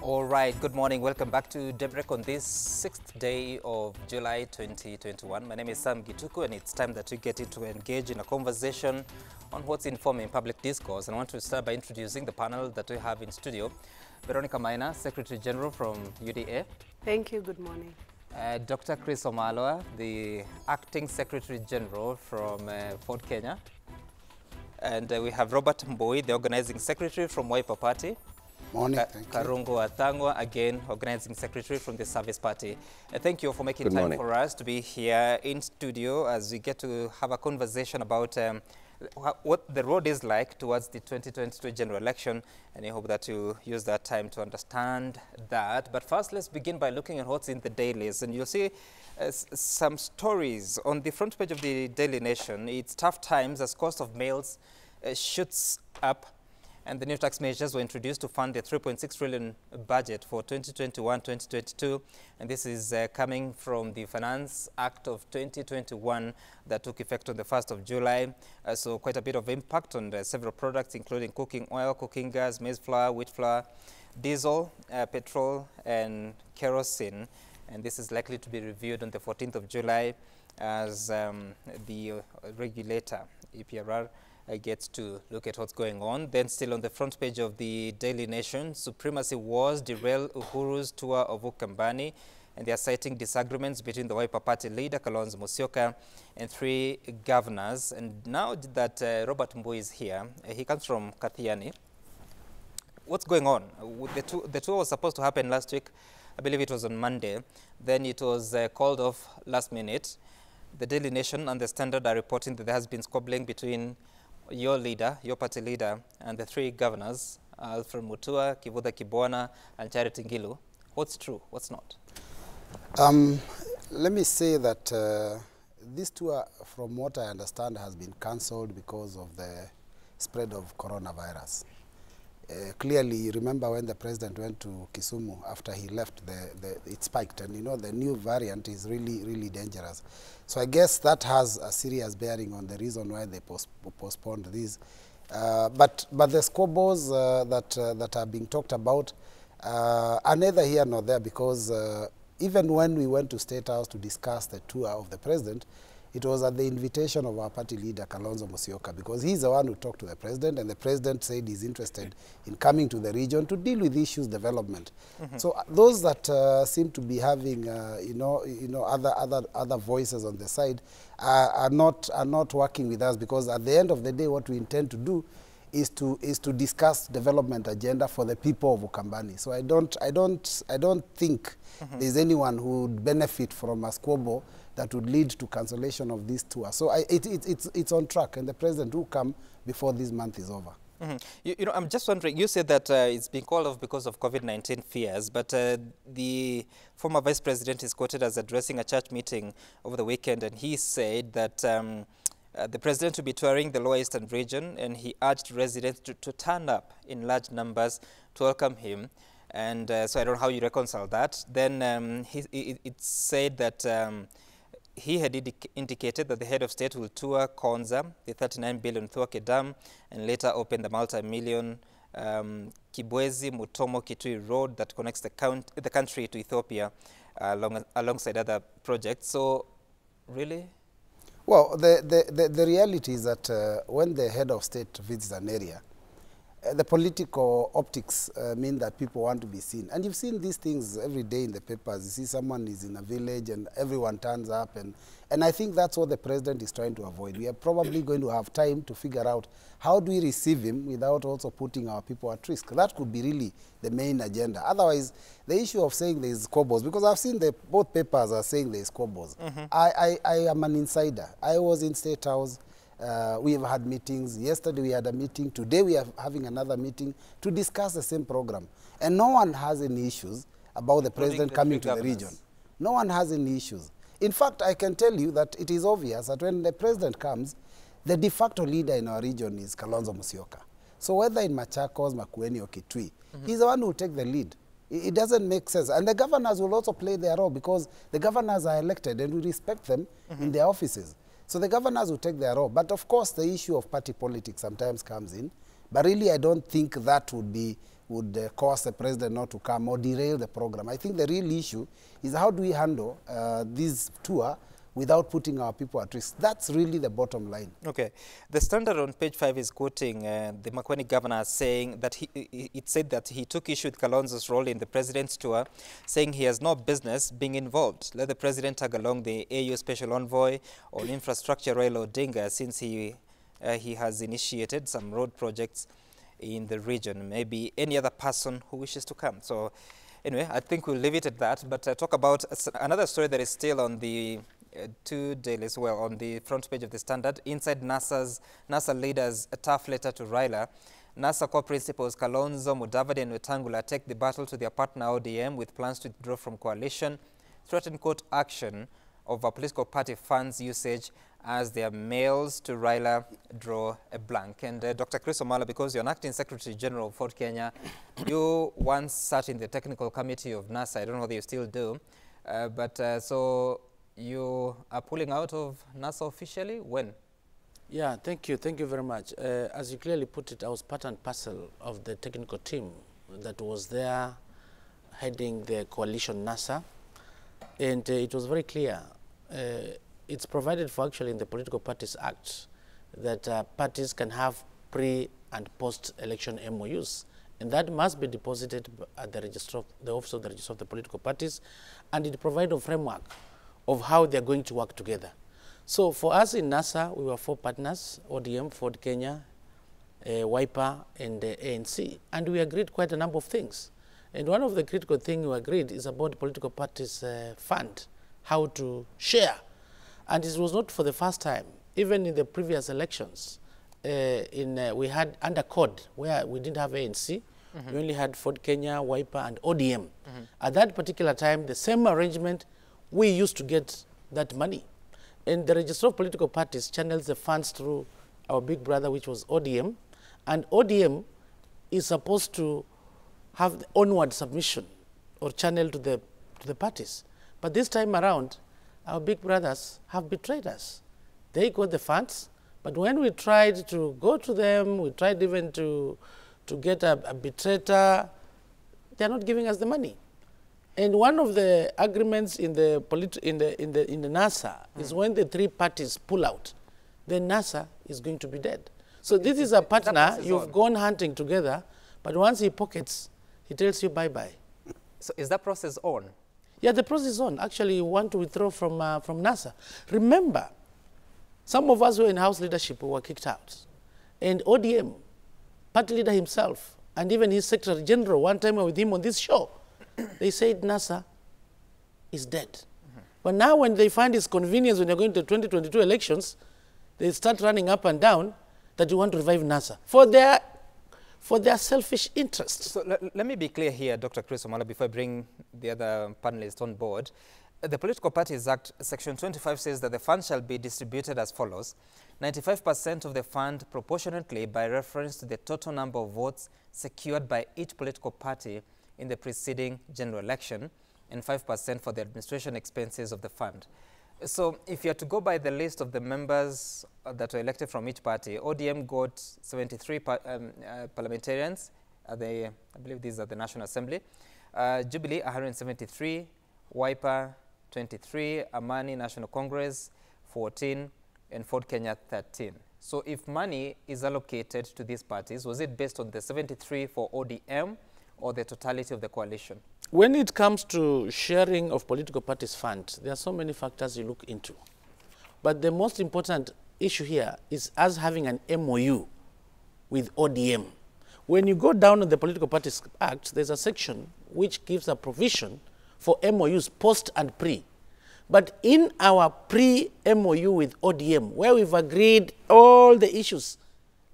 All right, good morning. Welcome back to Daybreak on this 6th day of July 2021. My name is Sam Gituku, and it's time that we get into engage in a conversation on what's informing public discourse. And I want to start by introducing the panel that we have in studio. Veronica Maina, Secretary General from UDA. Thank you. Good morning. Dr. Chris Omalwa, the Acting Secretary General from Ford Kenya. And we have Robert Mbui, the Organizing Secretary from Wiper Party. Morning, thank you. Karungo Athangwa, again, Organizing Secretary from the Service Party. Thank you for making time for us to be here in studio as we get to have a conversation about what the road is like towards the 2022 general election, and I hope that you use that time to understand that. But first, let's begin by looking at what's in the dailies, and you'll see some stories on the front page of the Daily Nation. It's tough times as cost of meals shoots up, and the new tax measures were introduced to fund the 3.6 trillion budget for 2021-2022. And this is coming from the Finance Act of 2021 that took effect on the 1st of July. So quite a bit of impact on several products, including cooking oil, cooking gas, maize flour, wheat flour, diesel, petrol, and kerosene. And this is likely to be reviewed on the 14th of July as the regulator, EPRR, gets to look at what's going on. Then still on the front page of the Daily Nation, supremacy wars derail Uhuru's tour of Ukambani, and they are citing disagreements between the Wiper Party leader, Kalonzo Musyoka, and 3 governors. And now that Robert Mbui is here, he comes from Kathiani. What's going on? The tour was supposed to happen last week. I believe it was on Monday. Then it was called off last minute. The Daily Nation and the Standard are reporting that there has been squabbling between your leader, your party leader, and the 3 governors, Alfred Mutua, Kivutha Kibwana, and Charity Ngilu. What's true? What's not? Let me say that this tour, from what I understand, has been cancelled because of the spread of coronavirus. Clearly, remember when the president went to Kisumu after he left, it spiked, and you know the new variant is really dangerous. So I guess that has a serious bearing on the reason why they postponed this. But the scoreboards that are being talked about are neither here nor there, because even when we went to State House to discuss the tour of the president, it was at the invitation of our party leader, Kalonzo Musyoka, because he's the one who talked to the president, and the president said he's interested in coming to the region to deal with issues development. So those that seem to be having, other voices on the side are not working with us, because at the end of the day, what we intend to do is to discuss development agenda for the people of Ukambani. So I don't think there's anyone who would benefit from a squabble that would lead to cancellation of this tour. So it's on track, and the president will come before this month is over. You know, I'm just wondering, you said that it's been called off because of COVID-19 fears, but the former vice president is quoted as addressing a church meeting over the weekend, and he said that the president will be touring the Lower Eastern region, and he urged residents to turn up in large numbers to welcome him. And so I don't know how you reconcile that. Then it said that he had indicated that the head of state will tour Konza, the 39 billion Thwake Dam, and later open the multi-million Kibwezi Mutomo Kitui Road that connects the country to Ethiopia alongside other projects. So, really? Well, the reality is that when the head of state visits an area, the political optics mean that people want to be seen. And you've seen these things every day in the papers. You see someone is in a village and everyone turns up. And I think that's what the president is trying to avoid. We are probably going to have time to figure out how do we receive him without also putting our people at risk. That could be really the main agenda. Otherwise, the issue of saying there is squabbles, because I've seen both papers are saying there is squabbles. I am an insider. I was in State House. We have had meetings. Yesterday we had a meeting. Today we are having another meeting to discuss the same program. And no one has any issues about the president coming to the region. No one has any issues. In fact, I can tell you that it is obvious that when the president comes, the de facto leader in our region is Kalonzo Musyoka. So whether in Machakos, Makueni or Kitui, he's the one who will take the lead. It doesn't make sense. And the governors will also play their role, because the governors are elected and we respect them in their offices. So the governors will take their role. But of course, the issue of party politics sometimes comes in. But really, I don't think that would cause the president not to come or derail the program. I think the real issue is how do we handle this tour without putting our people at risk. That's really the bottom line. Okay. The Standard on page 5 is quoting the Makueni governor saying that it said that he took issue with Kalonzo's role in the president's tour, saying he has no business being involved. Let the president tag along the AU Special Envoy on Infrastructure, Raila Odinga, since he has initiated some road projects in the region. Maybe any other person who wishes to come. So anyway, I think we'll leave it at that. But talk about another story that is still on the two dailies, well, on the front page of the Standard. Inside NASA leaders a tough letter to Raila. NASA core principals Kalonzo, Mudavadi and Wetangula take the battle to their partner ODM with plans to withdraw from coalition, threaten court action over political party funds usage as their mails to Raila draw a blank. And Dr. Chris Omala, because you're an acting Secretary General of Ford Kenya, you once sat in the technical committee of NASA. I don't know whether you still do, so you are pulling out of NASA officially? When? Yeah, thank you. Thank you very much. As you clearly put it, I was part and parcel of the technical team that was there heading the coalition NASA. And it was very clear. It's provided for actually in the Political Parties Act that parties can have pre- and post-election MOUs. And that must be deposited at the Office of the Registrar of the Political Parties. And it provides a framework of how they're going to work together. So for us in NASA, we were 4 partners: ODM, Ford Kenya, Wiper, and ANC. And we agreed quite a number of things. And one of the critical things we agreed is about political parties fund, how to share. And it was not for the first time. Even in the previous elections, we had under CORD, where we didn't have ANC. We only had Ford Kenya, Wiper, and ODM. At that particular time, the same arrangement, we used to get that money. And the Register of Political Parties channels the funds through our big brother, which was ODM. And ODM is supposed to have the onward submission or channel to the parties. But this time around, our big brothers have betrayed us. They got the funds, but when we tried to go to them, we tried even to get a arbitrator, they're not giving us the money. And one of the agreements in the NASA is when the 3 parties pull out, then NASA is going to be dead. So this is a partner you've gone hunting together, but once he pockets, he tells you bye-bye. So is that process on? Yeah, the process is on. Actually, you want to withdraw from NASA. Remember, some of us who were in House leadership were kicked out. And ODM, party leader himself, and even his Secretary General, one time we were with him on this show, they said NASA is dead. But now when they find it's convenience when you're going to 2022 elections, they start running up and down that you want to revive NASA for their selfish interests. So let me be clear here, Dr. Chris Omala, before I bring the other panelists on board. The Political Parties Act, Section 25 says that the fund shall be distributed as follows: 95% of the fund proportionately by reference to the total number of votes secured by each political party in the preceding general election, and 5% for the administration expenses of the fund. So if you are to go by the list of the members that were elected from each party, ODM got 73 parliamentarians. I believe these are the National Assembly. Jubilee, 173. Wiper, 23. Amani National Congress, 14. And Ford Kenya, 13. So if money is allocated to these parties, was it based on the 73 for ODM or the totality of the coalition? When it comes to sharing of political parties' funds, there are so many factors you look into. But the most important issue here is us having an MOU with ODM. When you go down on the Political Parties Act, there's a section which gives a provision for MOUs post and pre. But in our pre-MOU with ODM, where we've agreed all the issues,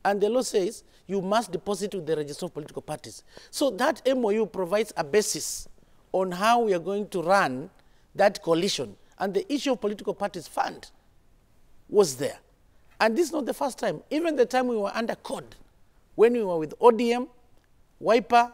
and the law says you must deposit with the Register of Political Parties. So that MOU provides a basis on how we are going to run that coalition. And the issue of political parties fund was there. And this is not the first time. Even the time we were under CORD, when we were with ODM, Wiper,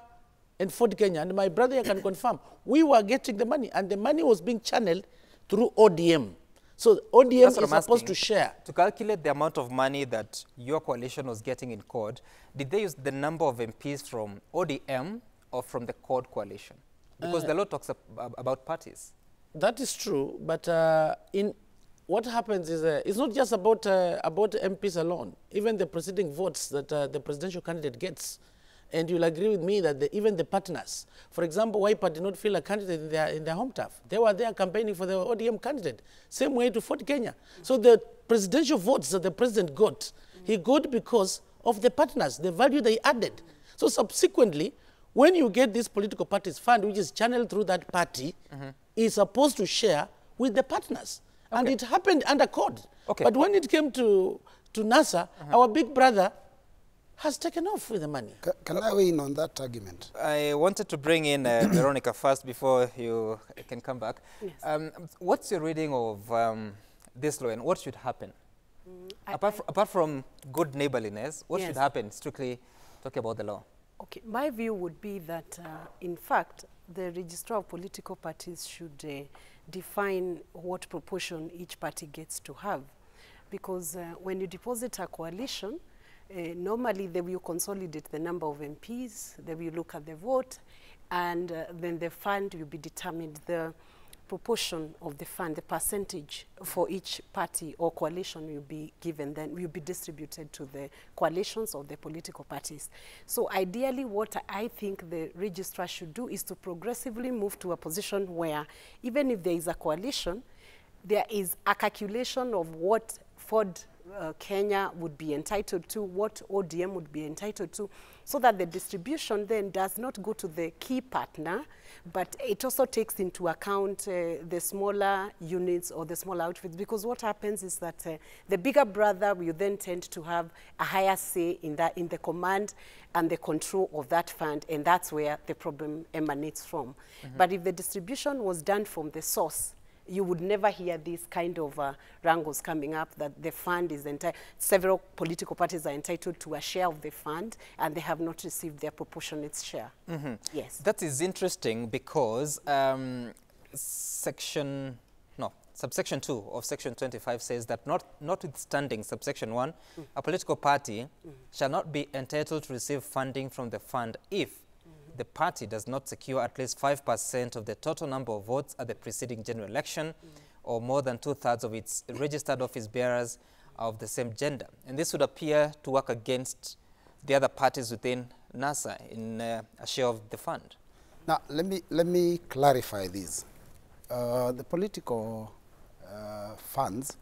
and Ford Kenya, and my brother can confirm, we were getting the money, and the money was being channeled through ODM. So ODM is supposed to share. To calculate the amount of money that your coalition was getting in CORD, did they use the number of MPs from ODM or from the CORD coalition? Because the law talks about parties. That is true, but in what happens is it's not just about MPs alone. Even the preceding votes that the presidential candidate gets, and you'll agree with me that even the partners, for example, Wiper did not feel a candidate in their home turf. They were there campaigning for the ODM candidate. Same way to Fort Kenya. So the presidential votes that the president got, he got because of the partners, the value they added. So subsequently, when you get this political parties fund, which is channeled through that party, is supposed to share with the partners. Okay. And it happened under CORD. Okay. But when it came to NASA, our big brother has taken off with the money. Can I weigh in on that argument? I wanted to bring in Veronica first before you can come back. Yes. What's your reading of this law and what should happen? Apart from good neighborliness, what should happen, strictly talking about the law? Okay, my view would be that, in fact, the registrar of political parties should define what proportion each party gets to have. Because when you deposit a coalition, normally they will consolidate the number of MPs, they will look at the vote, and then the fund will be determined, the proportion of the fund, the percentage for each party or coalition will be given, then will be distributed to the coalitions of the political parties. So ideally what I think the registrar should do is to progressively move to a position where even if there is a coalition, there is a calculation of what Ford Kenya would be entitled to, what ODM would be entitled to, so that the distribution then does not go to the key partner, but it also takes into account the smaller units or the smaller outfits, because what happens is that the bigger brother will then tend to have a higher say in the command and the control of that fund, and that's where the problem emanates from. But if the distribution was done from the source, you would never hear these kind of wrangles coming up that the fund is several political parties are entitled to a share of the fund and they have not received their proportionate share. Yes. That is interesting because subsection 2 of section 25 says that notwithstanding subsection 1, a political party shall not be entitled to receive funding from the fund if the party does not secure at least 5% of the total number of votes at the preceding general election or more than 2/3 of its registered office bearers of the same gender. And this would appear to work against the other parties within NASA in a share of the fund. Now, let me clarify this. The political funds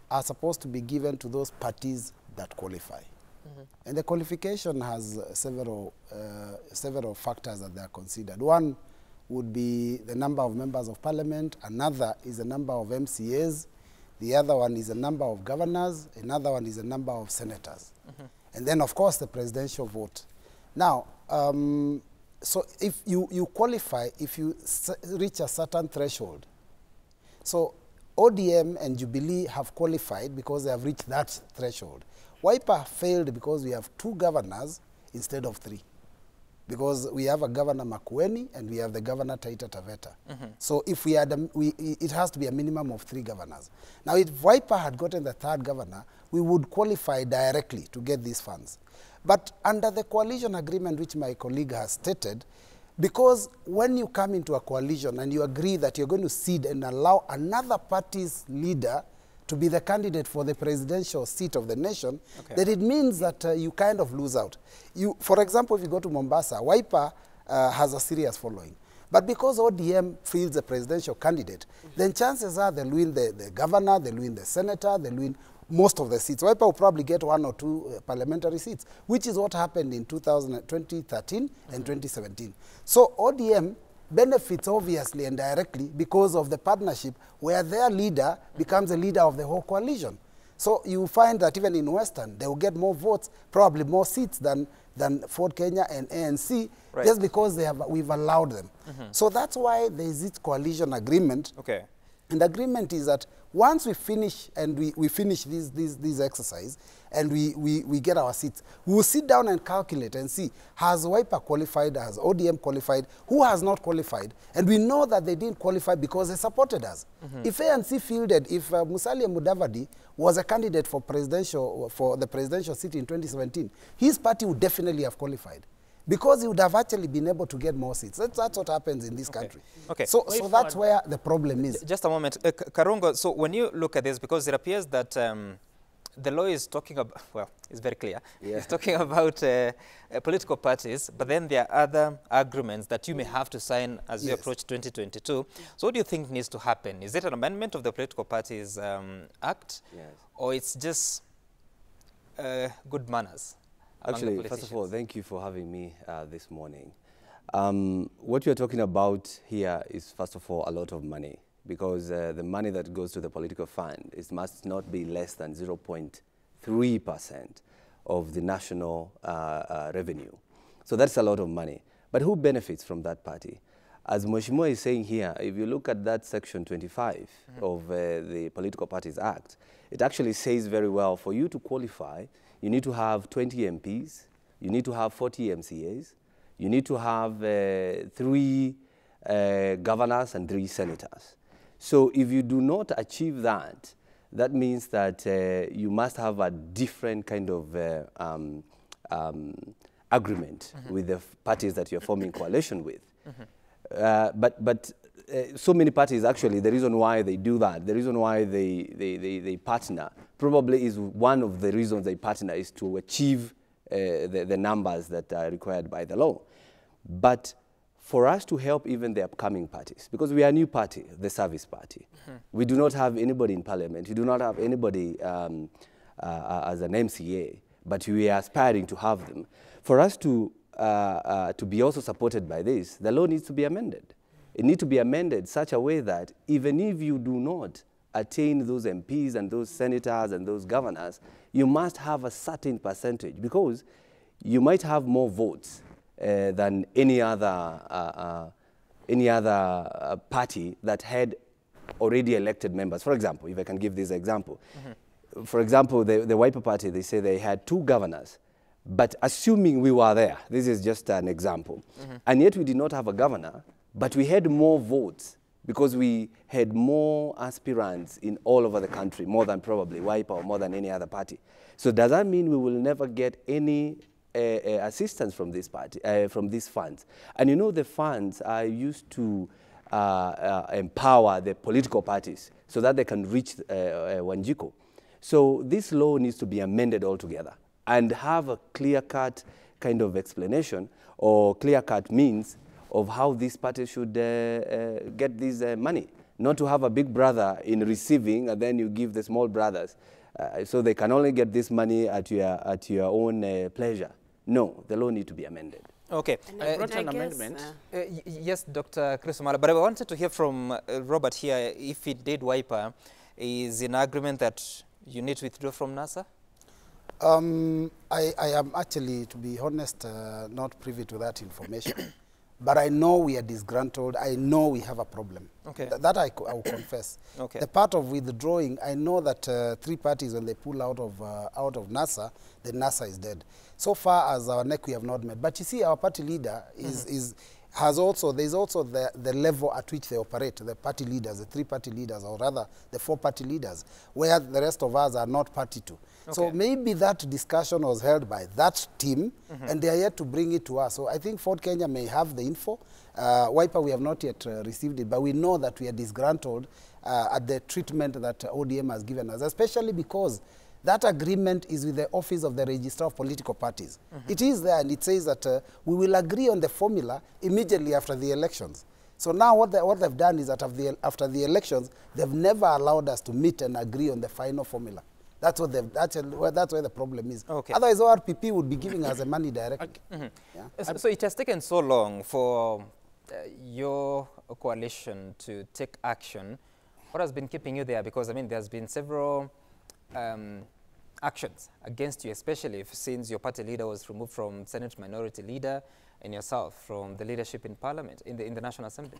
are supposed to be given to those parties that qualify. And the qualification has several factors that they are considered. One would be the number of members of parliament, another is the number of MCAs, the other one is the number of governors, another one is the number of senators. And then, of course, the presidential vote. Now, so if you qualify, if you reach a certain threshold, so ODM and Jubilee have qualified because they have reached that threshold. Wiper failed because we have 2 governors instead of 3. Because we have a Governor Makueni and we have the Governor Taita Taveta. So if we had, it has to be a minimum of 3 governors. Now, if Wiper had gotten the 3rd governor, we would qualify directly to get these funds. But under the coalition agreement, which my colleague has stated, because when you come into a coalition and you agree that you're going to cede and allow another party's leader to be the candidate for the presidential seat of the nation, that it means that you kind of lose out. For example, if you go to Mombasa, Wiper has a serious following. But because ODM fields a presidential candidate, then chances are they'll win the governor, they'll win the senator, they'll win most of the seats. Wiper will probably get 1 or 2 parliamentary seats, which is what happened in 2013 and 2017. So ODM benefits obviously and directly because of the partnership where their leader becomes the leader of the whole coalition. So you find that even in Western, they will get more votes, probably more seats than Ford Kenya and ANC, just because we've allowed them. So that's why there is this coalition agreement. And the agreement is that once we finish and we finish this exercise, and we get our seats. We will sit down and calculate and see, has Wiper qualified, has ODM qualified, who has not qualified? And we know that they didn't qualify because they supported us. If ANC fielded, if Musalia Mudavadi was a candidate for the presidential seat in 2017, his party would definitely have qualified, because he would have actually been able to get more seats. That's what happens in this country. Okay. So that's where the problem is. Just a moment. Karongo, so when you look at this, because it appears that the law is talking about, well, it's very clear. Yeah. It's talking about political parties, but then there are other agreements that you may have to sign as you approach 2022. So what do you think needs to happen? Is it an amendment of the Political Parties Act, or it's just good manners? Actually, first of all, thank you for having me this morning. What you're talking about here is, first of all, a lot of money, because the money that goes to the political fund must not be less than 0.3% of the national revenue. So that's a lot of money. But who benefits from that party? As Mheshimiwa is saying here, if you look at that section 25 of the Political Parties Act, it actually says very well, for you to qualify, you need to have 20 MPs, you need to have 40 MCAs, you need to have 3 governors and 3 senators. So if you do not achieve that, that means that you must have a different kind of agreement with the parties that you're forming coalition with. But so many parties, actually, the reason why they do that, the reason why they partner, probably is one of the reasons they partner is to achieve the numbers that are required by the law. But for us to help even the upcoming parties, because we are a new party, the Service Party, we do not have anybody in Parliament, we do not have anybody as an MCA, but we are aspiring to have them. For us to be also supported by this, the law needs to be amended. It needs to be amended such a way that even if you do not attain those MPs and those senators and those governors, you must have a certain percentage, because you might have more votes than any other party that had already elected members. For example, if I can give this example. For example, the Wiper Party, they say they had 2 governors, but assuming we were there, this is just an example, and yet we did not have a governor, but we had more votes because we had more aspirants in all over the country, more than probably Wiper or more than any other party. So does that mean we will never get any assistance from this party, from these funds? And you know, the funds are used to empower the political parties so that they can reach Wanjiku. So this law needs to be amended altogether and have a clear-cut kind of explanation or clear-cut means of how these parties should get this money. Not to have a big brother in receiving and then you give the small brothers so they can only get this money at your own pleasure. No, the law needs to be amended. Okay. An amendment. Yes, Dr. Chris Omala, but I wanted to hear from Robert here, if indeed Wiper is in agreement that you need to withdraw from NASA? I am actually, to be honest, not privy to that information. But I know we are disgruntled. I know we have a problem. Okay. That I will confess. Okay. The part of withdrawing, I know that 3 parties, when they pull out of NASA, the NASA is dead. So far as our neck, we have not met. But you see, our party leader there's also the level at which they operate, the party leaders, the 3 party leaders, or rather the 4 party leaders, where the rest of us are not party to. Okay. So maybe that discussion was held by that team, and they are yet to bring it to us. So I think Ford Kenya may have the info. Wiper, we have not yet received it, but we know that we are disgruntled at the treatment that ODM has given us, especially because that agreement is with the Office of the Registrar of Political Parties. It is there, and it says that we will agree on the formula immediately after the elections. So now what they've done is that after the elections, they've never allowed us to meet and agree on the final formula. That's what that's where the problem is. Okay. Otherwise, ORPP would be giving us the money directly. Okay. Yeah. So it has taken so long for your coalition to take action. What has been keeping you there? Because, I mean, there's been several actions against you, especially since your party leader was removed from Senate Minority Leader and yourself from the leadership in Parliament, in the National Assembly.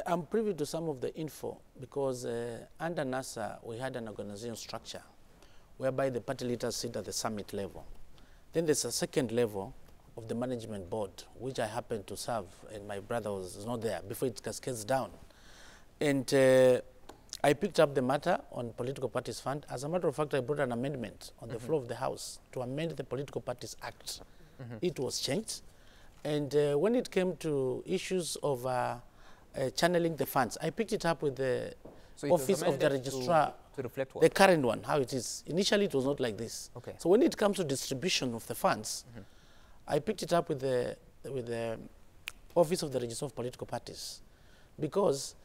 I'm privy to some of the info because under NASA we had an organization structure whereby the party leaders sit at the summit level. Then there's a second level of the management board, which I happen to serve, and my brother was not there before it cascades down. And I picked up the matter on Political Parties Fund. As a matter of fact, I brought an amendment on the floor of the House to amend the Political Parties Act. It was changed. And when it came to issues of channeling the funds, I picked it up with the Office of the Registrar, to reflect what? the current one, how it is. Initially, it was not like this. Okay. So when it comes to distribution of the funds, I picked it up with the Office of the Registrar of Political Parties, because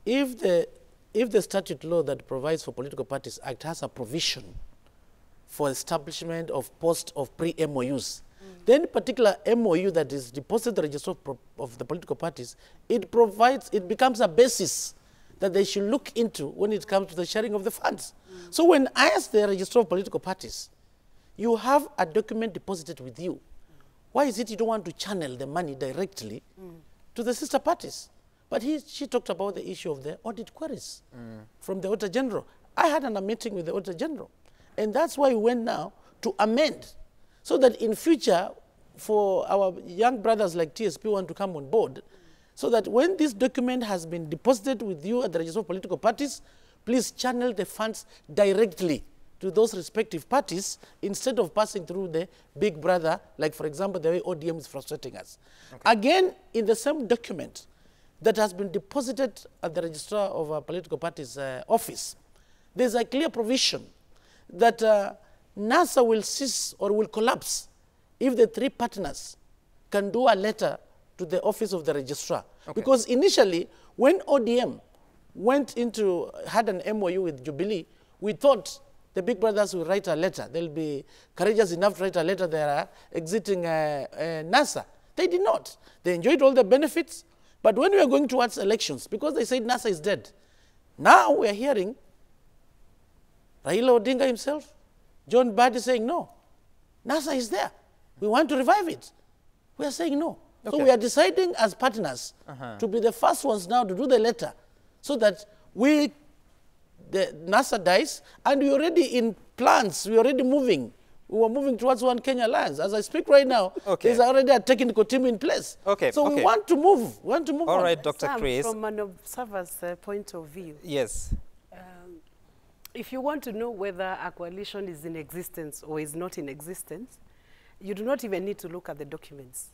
if the statute law that provides for Political Parties Act has a provision for establishment of post of pre-MOUs, then particular MOU that is deposited the register of the political parties, it becomes a basis that they should look into when it comes to the sharing of the funds. So when I ask the registrar of political parties, you have a document deposited with you. Why is it you don't want to channel the money directly to the sister parties? But she talked about the issue of the audit queries from the Auditor General. I had a meeting with the Auditor General, and that's why we went now to amend, so that in future, for our young brothers like TSP want to come on board, so that when this document has been deposited with you at the Register of Political Parties, please channel the funds directly to those respective parties instead of passing through the big brother, like, for example, the way ODM is frustrating us. Okay. Again, in the same document that has been deposited at the Registrar of our Political Parties office, there's a clear provision that NASA will cease or will collapse if the three partners can do a letter to the office of the registrar. Okay. Because initially, when ODM had an MOU with Jubilee, we thought the big brothers will write a letter. They'll be courageous enough to write a letter. They are exiting NASA. They did not. They enjoyed all the benefits. But when we are going towards elections, because they said NASA is dead, now we are hearing Raila Odinga himself, John Mbadi saying, no, NASA is there. We want to revive it. We are saying no. Okay. So we are deciding as partners to be the first ones now to do the letter, so that NASA dies, and we already in plans, we already moving. We were moving towards One Kenya Alliance. As I speak right now, there's already a technical team in place. Okay. So we want to move. We want to move. All right, Dr. Chris. From an observer's point of view. Yes. If you want to know whether a coalition is in existence or is not in existence, you do not even need to look at the documents.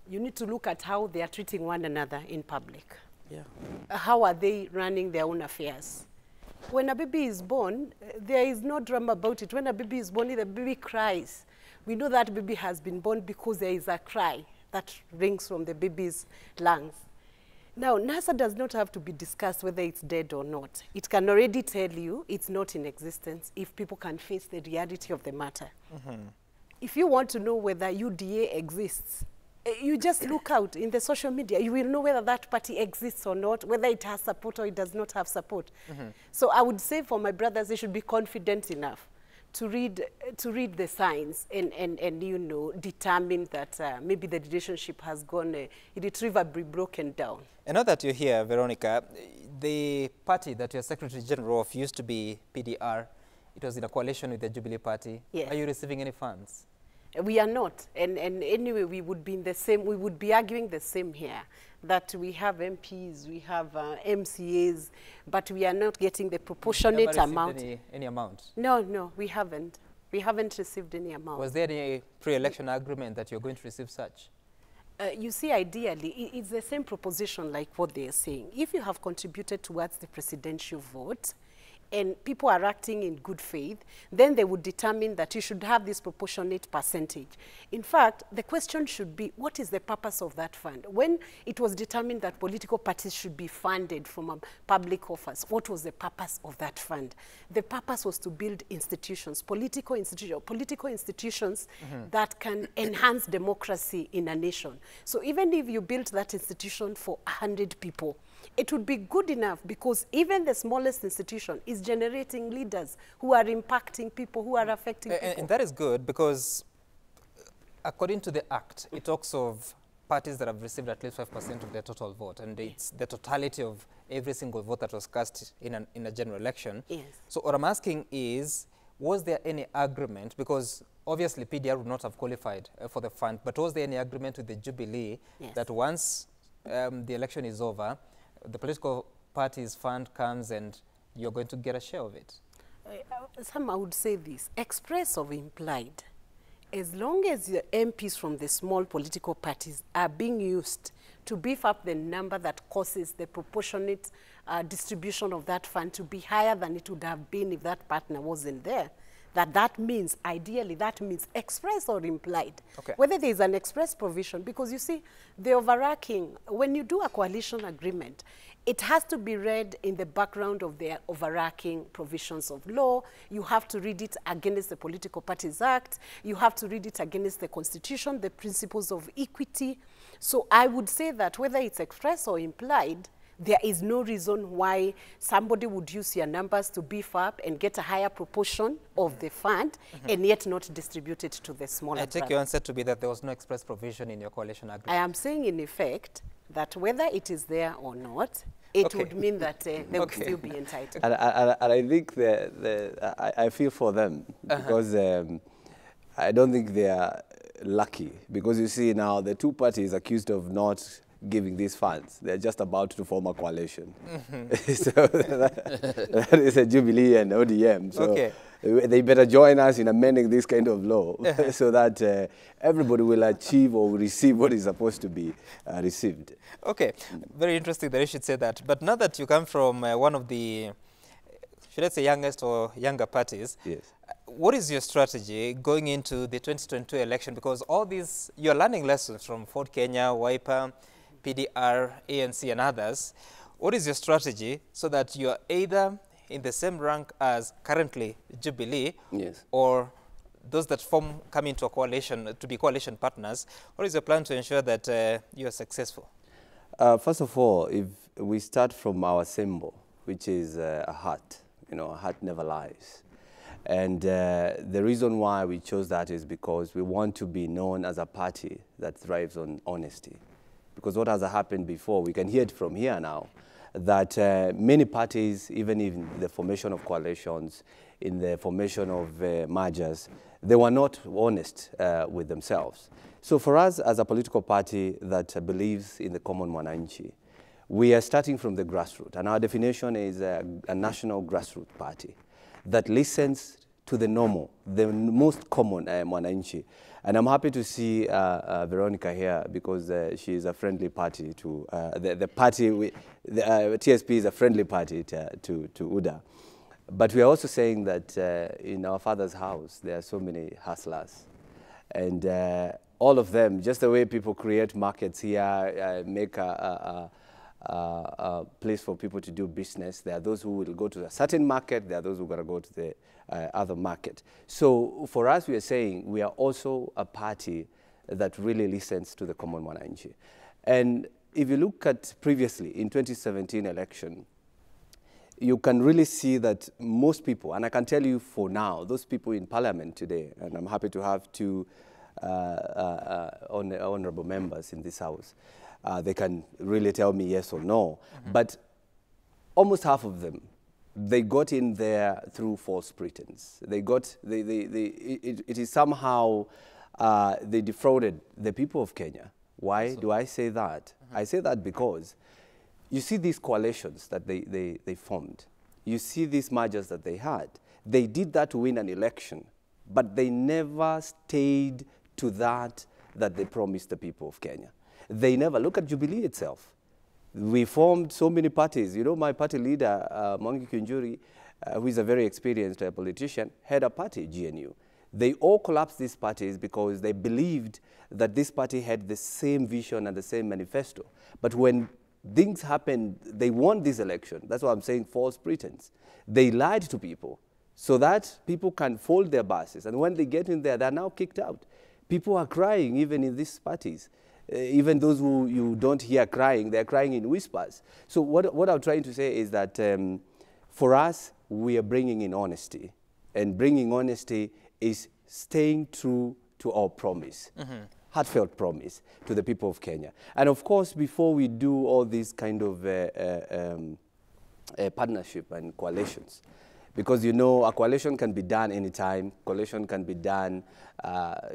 You need to look at how they are treating one another in public. Yeah. How are they running their own affairs? When a baby is born, there is no drama about it. When a baby is born, the baby cries. We know that baby has been born because there is a cry that rings from the baby's lungs. Now, NASA does not have to be discussed whether it's dead or not. It can already tell you it's not in existence if people can face the reality of the matter. If you want to know whether UDA exists, you just look out in the social media. You will know whether that party exists or not, whether it has support or it does not have support. So I would say for my brothers, they should be confident enough to read the signs and you know, determine that maybe the relationship has gone irretrievably broken down. And now that you're here, Veronica, the party that you're Secretary General of used to be PDR. It was in a coalition with the Jubilee Party. Yes. Are you receiving any funds? We are not, and anyway, we would be in the same. We would be arguing the same here, that we have MPs, we have MCAs, but we are not getting the proportionate amount. Any amount? No, we haven't. We haven't received any amount. Was there any pre-election agreement that you're going to receive such? You see, ideally, it's the same proposition like what they are saying. If you have contributed towards the presidential vote, and people are acting in good faith, then they would determine that you should have this proportionate percentage. In fact, the question should be, what is the purpose of that fund? When it was determined that political parties should be funded from public offers, what was the purpose of that fund? The purpose was to build institutions, political institutions that can enhance democracy in a nation. So even if you built that institution for 100 people, it would be good enough, because even the smallest institution is generating leaders who are impacting people, who are affecting people. And that is good, because according to the Act, it talks of parties that have received at least 5% of their total vote, and it's the totality of every single vote that was cast in a general election. Yes. So what I'm asking is, was there any agreement, because obviously PDR would not have qualified for the fund, but was there any agreement with the Jubilee that once the election is over, the political party's fund comes and you're going to get a share of it? Some I would say this, express or implied, as long as the MPs from the small political parties are being used to beef up the number that causes the proportionate distribution of that fund to be higher than it would have been if that partner wasn't there, that means, ideally, that means express or implied. Okay. Whether there is an express provision, because you see, the overarching, when you do a coalition agreement, it has to be read in the background of the overarching provisions of law. You have to read it against the Political Parties Act. You have to read it against the Constitution, the principles of equity. So I would say that whether it's express or implied, there is no reason why somebody would use your numbers to beef up and get a higher proportion of the fund and yet not distribute it to the smaller I take your answer to be that there was no express provision in your coalition agreement. I am saying in effect that whether it is there or not, it would mean that they would still be entitled. And I think I feel for them because I don't think they are lucky, because you see now the two parties accused of not giving these funds, they're just about to form a coalition. So that is a Jubilee and ODM. So they better join us in amending this kind of law so that everybody will achieve or receive what is supposed to be received. Okay, very interesting that you should say that. But now that you come from one of the, should I say, youngest or younger parties, what is your strategy going into the 2022 election? Because all these, you're learning lessons from Ford Kenya, Wiper, PDR, ANC and others. What is your strategy so that you're either in the same rank as currently Jubilee or those that come into a coalition to be coalition partners? What is your plan to ensure that you're successful? First of all, if we start from our symbol, which is a heart, you know, a heart never lies. And the reason why we chose that is because we want to be known as a party that thrives on honesty. Because what has happened before, we can hear it from here now, that many parties, even in the formation of coalitions, in the formation of mergers, they were not honest with themselves. So for us as a political party that believes in the common mwananchi, we are starting from the grassroots, and our definition is a national grassroots party that listens to the normal, the most common mwananchi. And I'm happy to see Veronica here because she is a friendly party to the party. TSP is a friendly party to UDA. But we are also saying that in our father's house, there are so many hustlers. And all of them, just the way people create markets here, make a place for people to do business. There are those who will go to a certain market. There are those who are going to go to the other market. So for us, we are saying we are also a party that really listens to the common mwananchi. And if you look at previously, in 2017 election, you can really see that most people, and I can tell you for now, those people in parliament today, and I'm happy to have two honorable members in this house, they can really tell me yes or no. But almost half of them, they got in there through false pretense. It is somehow they defrauded the people of Kenya. Why do I say that? I say that because you see these coalitions that they formed. You see these mergers that they had. They did that to win an election, but they never stayed to that they promised the people of Kenya. They never look at Jubilee itself. We formed so many parties. You know, my party leader, Mwangi Kiunjuri, who is a very experienced politician, had a party, GNU. They all collapsed these parties because they believed that this party had the same vision and the same manifesto. But when things happened, they won this election. That's why I'm saying false pretense. They lied to people so that people can fold their buses. And when they get in there, they're now kicked out. People are crying even in these parties. Even those who you don't hear crying, they're crying in whispers. So what I'm trying to say is that for us, we are bringing in honesty. And bringing honesty is staying true to our promise, heartfelt promise to the people of Kenya. And of course, before we do all these kind of partnership and coalitions, Because, you know, a coalition can be done anytime. Coalition can be done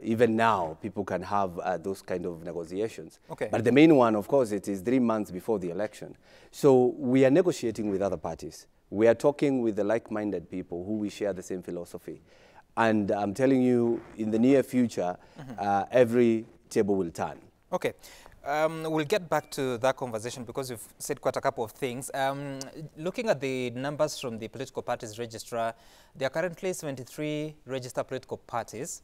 even now. People can have those kind of negotiations. Okay. But the main one, of course, it is 3 months before the election. So we are negotiating with other parties. We are talking with the like-minded people who we share the same philosophy. And I'm telling you, in the near future, every table will turn. Okay. We'll get back to that conversation because you've said quite a couple of things. Looking at the numbers from the political parties registrar, there are currently 73 registered political parties.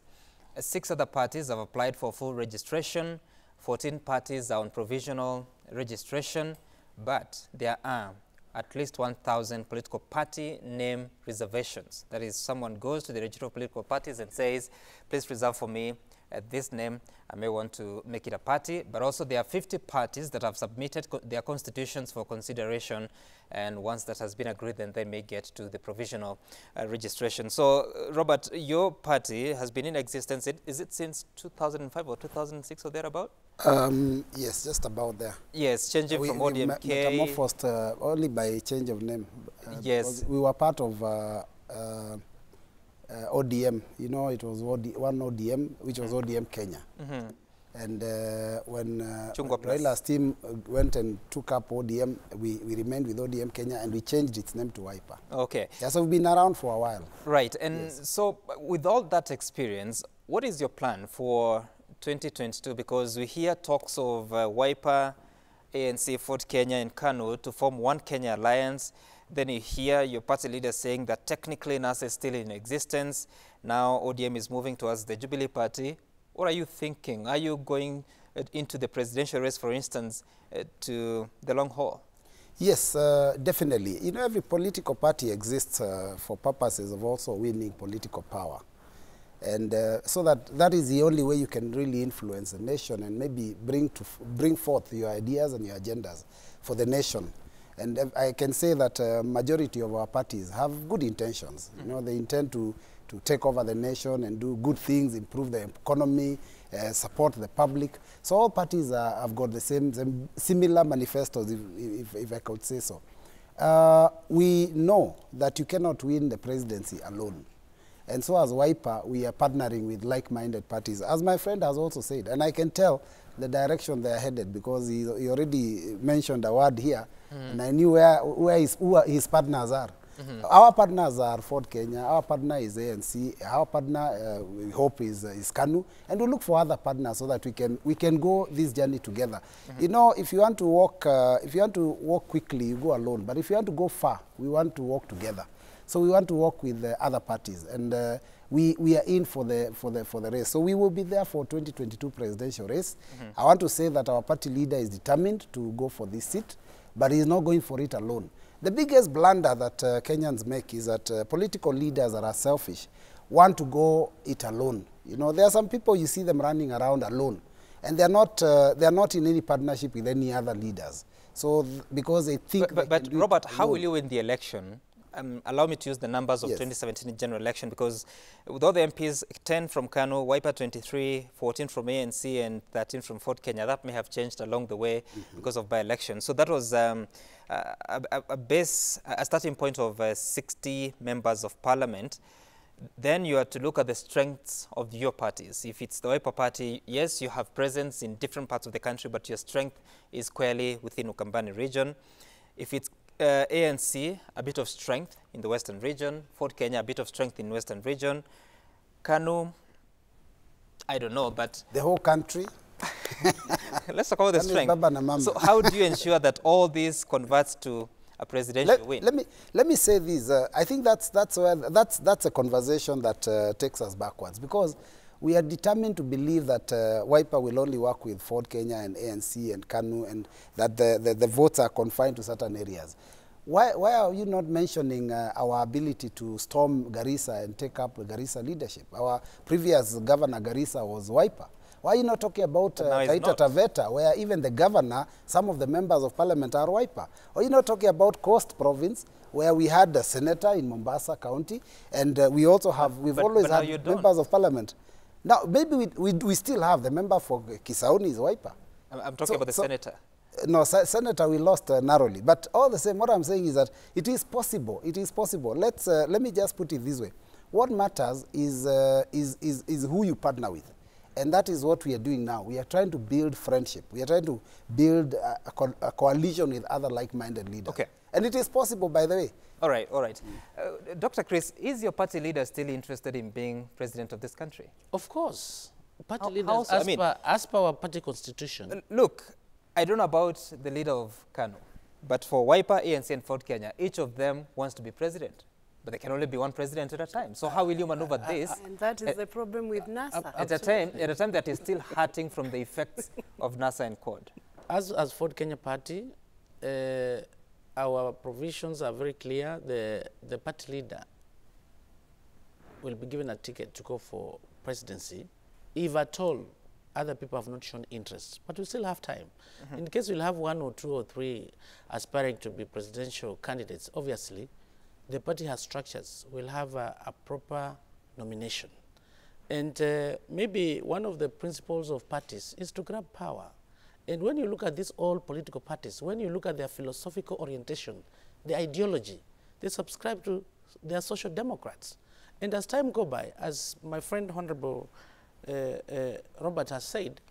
6 other parties have applied for full registration. 14 parties are on provisional registration. But there are at least 1,000 political party name reservations. That is, someone goes to the registrar of political parties and says, please reserve for me this name. I may want to make it a party. But also there are 50 parties that have submitted their constitutions for consideration. And once that has been agreed, then they may get to the provisional registration. So, Robert, your party has been in existence, is it since 2005 or 2006 or thereabout? Yes, just about there. Yes, changing from ODMK. We metamorphosed only by change of name. Yes. We were part of ODM. You know, it was one ODM, which was ODM Kenya. And when Raila's team went and took up ODM, we remained with ODM Kenya and we changed its name to Wiper. Okay. Yeah, so we've been around for a while. Right. And so with all that experience, what is your plan for 2022? Because we hear talks of Wiper, ANC, Ford Kenya and KANU to form One Kenya Alliance. Then you hear your party leader saying that technically NASA is still in existence. Now ODM is moving towards the Jubilee Party. What are you thinking? Are you going into the presidential race, for instance, to the long haul? Yes, definitely. You know, every political party exists for purposes of also winning political power. And so that is the only way you can really influence the nation and maybe bring forth your ideas and your agendas for the nation. And I can say that majority of our parties have good intentions. You know, they intend to take over the nation and do good things, improve the economy, support the public. So all parties have got the same similar manifestos, if I could say so. We know that you cannot win the presidency alone. And so as Wiper, we are partnering with like-minded parties, as my friend has also said. And I can tell the direction they are headed because he already mentioned a word here, and I knew who his partners are. Our partners are Ford Kenya, our partner is ANC, our partner we hope is KANU, and we look for other partners so that we can go this journey together. You know, if you want to walk quickly, you go alone. But if you want to go far, we want to walk together. So we want to work with other parties, and we are in for the race. So we will be there for 2022 presidential race. I want to say that our party leader is determined to go for this seat, but he's not going for it alone. The biggest blunder that Kenyans make is that political leaders that are selfish want to go it alone. You know, there are some people you see them running around alone, and they're not in any partnership with any other leaders. So because they think. But Robert, how will you win the election? Allow me to use the numbers of 2017 general election, because with all the MPs, 10 from KANU, Wiper 23, 14 from ANC, and 13 from Ford Kenya, that may have changed along the way because of by-election. So that was a starting point of 60 members of parliament. Then you have to look at the strengths of your parties. If it's the Wiper party, yes, you have presence in different parts of the country, but your strength is squarely within Ukambani region. If it's ANC, a bit of strength in the western region. Ford Kenya, a bit of strength in western region. KANU, I don't know, but... The whole country? Let's talk about the strength. So how do you ensure that all this converts to a presidential win? Let me say this. I think that's a conversation that takes us backwards, because we are determined to believe that Wiper will only work with Ford Kenya and ANC and KANU, and that the votes are confined to certain areas. Why are you not mentioning our ability to storm Garissa and take up the Garissa leadership? Our previous governor, Garissa, was Wiper. Why are you not talking about Taita Taveta, where even the governor, some of the members of parliament are Wiper? Or are you not talking about Coast Province, where we had a senator in Mombasa County, and we also have, we've always had members of parliament. Now, maybe we still have the member for Kisauni is Wiper. I'm talking about the senator. No, Senator, we lost narrowly. But all the same, what I'm saying is that it is possible. It is possible. Let me just put it this way. What matters is who you partner with. And that is what we are doing now. We are trying to build friendship. We are trying to build a coalition with other like-minded leaders. Okay. And it is possible, by the way. All right, all right. Dr. Chris, is your party leader still interested in being president of this country? Of course. Party How leaders, so? as per our party constitution. Look, I don't know about the leader of KANU, but for Wiper, ANC, and Ford Kenya, each of them wants to be president. But there can only be one president at a time. So how will you maneuver this? And that is the problem with NASA. At a time that is still hurting from the effects of NASA and CORD. As Ford Kenya Party, our provisions are very clear. The party leader will be given a ticket to go for presidency, if at all other people have not shown interest. But we still have time. In case we'll have 1 or 2 or 3 aspiring to be presidential candidates, obviously, the party has structures. We'll have a proper nomination. And maybe one of the principles of parties is to grab power. And when you look at these all political parties, when you look at their philosophical orientation, the ideology, they subscribe to their social democrats. And as time goes by, as my friend Honorable Robert has said,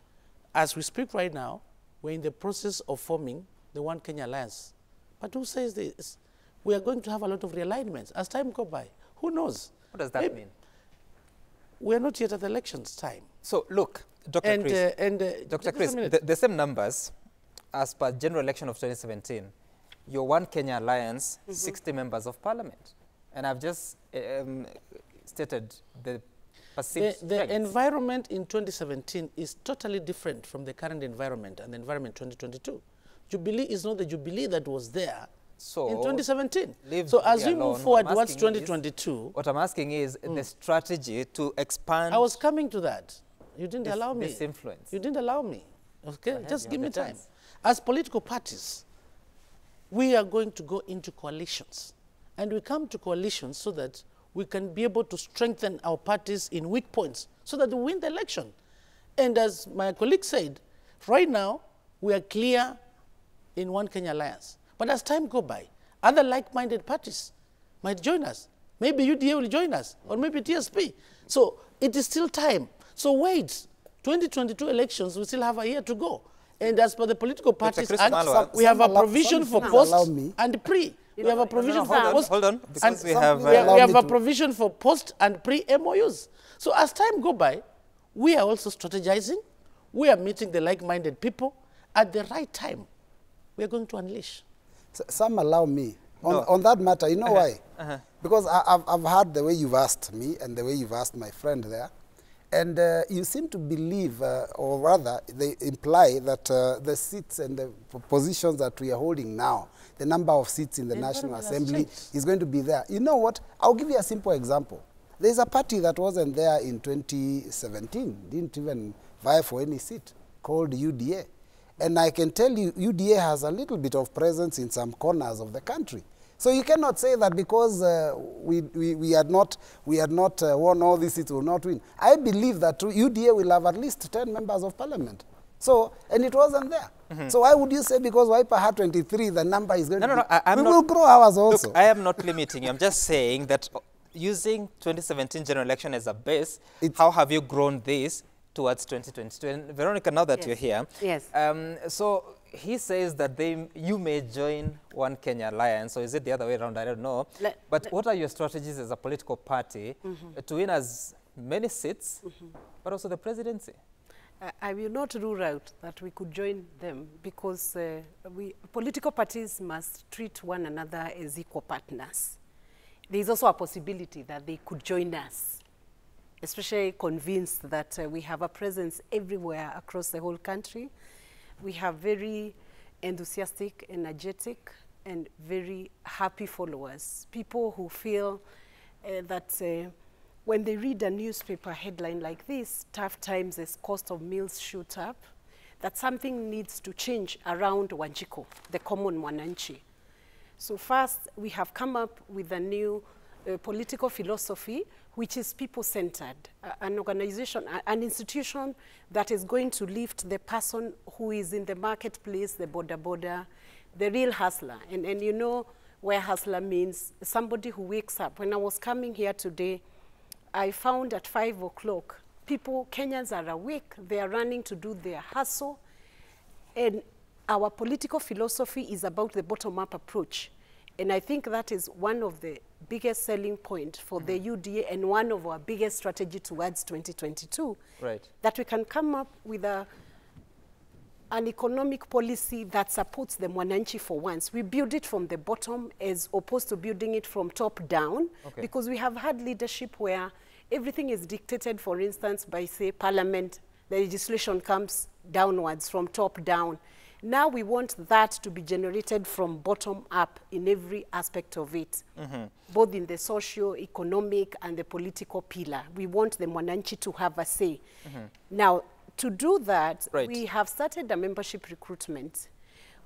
as we speak right now, we're in the process of forming the One Kenya Alliance. But who says this? We are going to have a lot of realignments. As time goes by, who knows? What does that mean? We are not yet at the elections time. So look, Dr. Chris, Dr. Chris, the same numbers as per general election of 2017, your One Kenya Alliance, 60 members of parliament. And I've just stated the perceived the environment in 2017 is totally different from the current environment and the environment 2022. Jubilee is not the Jubilee that was there in 2017. So as we move forward towards 2022... What I'm asking is the strategy to expand... I was coming to that. You didn't allow me. This influence. You didn't allow me. Okay, just give me time. As political parties, we are going to go into coalitions. And we come to coalitions so that we can be able to strengthen our parties in weak points so that we win the election. And as my colleague said, right now, we are clear in One Kenya Alliance. But as time goes by, other like-minded parties might join us. Maybe UDA will join us, or maybe TSP. So it is still time. So wait, 2022 elections, we still have a year to go. And as per the political parties, we have a provision for post and pre. We have a provision for post. Hold on, because we have a provision for post and pre MOUs. So as time goes by, we are also strategizing. We are meeting the like-minded people at the right time. We are going to unleash. Some allow me. On that matter, you know why? Because I've heard the way you've asked me and the way you've asked my friend there. And you seem to believe, or rather, they imply that the seats and the positions that we are holding now, the number of seats in the National Assembly is going to be there. You know what? I'll give you a simple example. There's a party that wasn't there in 2017, didn't even vie for any seat, called UDA. And I can tell you, UDA has a little bit of presence in some corners of the country. So you cannot say that because we had not won all these seats, will not win. I believe that UDA will have at least 10 members of parliament. So, and it wasn't there. So why would you say because Wiper had 23, the number is going to be... We will grow ours also. Look, I am not limiting you. I'm just saying that using 2017 general election as a base, how have you grown this towards 2022? And Veronica, now that you're here, so he says that you may join One Kenya Alliance, or is it the other way around? I don't know. But what are your strategies as a political party to win as many seats, but also the presidency? I will not rule out that we could join them because political parties must treat one another as equal partners. There is also a possibility that they could join us, especially convinced that we have a presence everywhere across the whole country. We have very enthusiastic, energetic, and very happy followers. People who feel that when they read a newspaper headline like this, tough times as cost of meals shoot up, that something needs to change around Wanjiko, the common Mwananchi. So first, we have come up with a new political philosophy which is people-centered, an organization, an institution that is going to lift the person who is in the marketplace, the border, the real hustler. And you know where hustler means, somebody who wakes up. When I was coming here today, I found at 5 o'clock, Kenyans are awake, they are running to do their hustle, and our political philosophy is about the bottom-up approach. And I think that is one of the biggest selling point for the UDA and one of our biggest strategy towards 2022. Right. That we can come up with an economic policy that supports the Mwananchi for once. We build it from the bottom as opposed to building it from top down, because we have had leadership where everything is dictated, for instance, by, say, Parliament. The legislation comes downwards from top down. Now we want that to be generated from bottom up in every aspect of it, both in the socio-economic and the political pillar. We want the Mwananchi to have a say. Now, to do that, we have started a membership recruitment,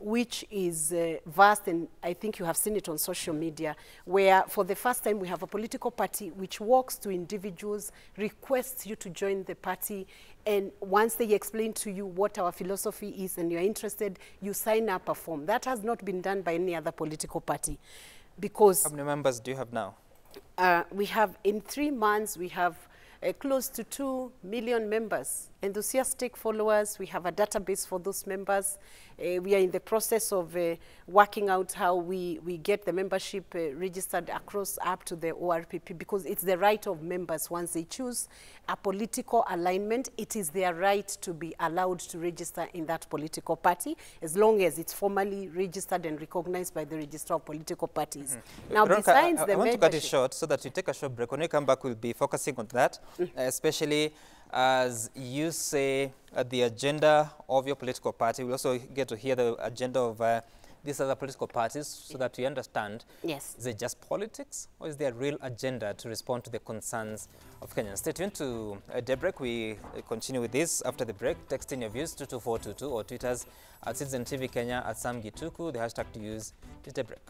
which is vast, and I think you have seen it on social media, where for the first time we have a political party which walks to individuals, requests you to join the party, and once they explain to you what our philosophy is and you're interested, you sign up a form. That has not been done by any other political party. Because how many members do you have now? We have, in 3 months, we have close to 2 million members, enthusiastic followers. We have a database for those members. We are in the process of working out how we get the membership registered across up to the ORPP, because it's the right of members. Once they choose a political alignment, it is their right to be allowed to register in that political party, as long as it's formally registered and recognized by the Registrar of Political Parties. Now, besides the membership... I want to cut it short so that you take a short break. When we come back, we'll be focusing on that, especially as you say the agenda of your political party. We'll also get to hear the agenda of these other political parties so that we understand, is it just politics or is there a real agenda to respond to the concerns of Kenyans? Stay tuned to Daybreak. We continue with this after the break. Text in your views 22422 or Twitters at Citizen TV Kenya at Sam Gituku. The hashtag to use is Daybreak.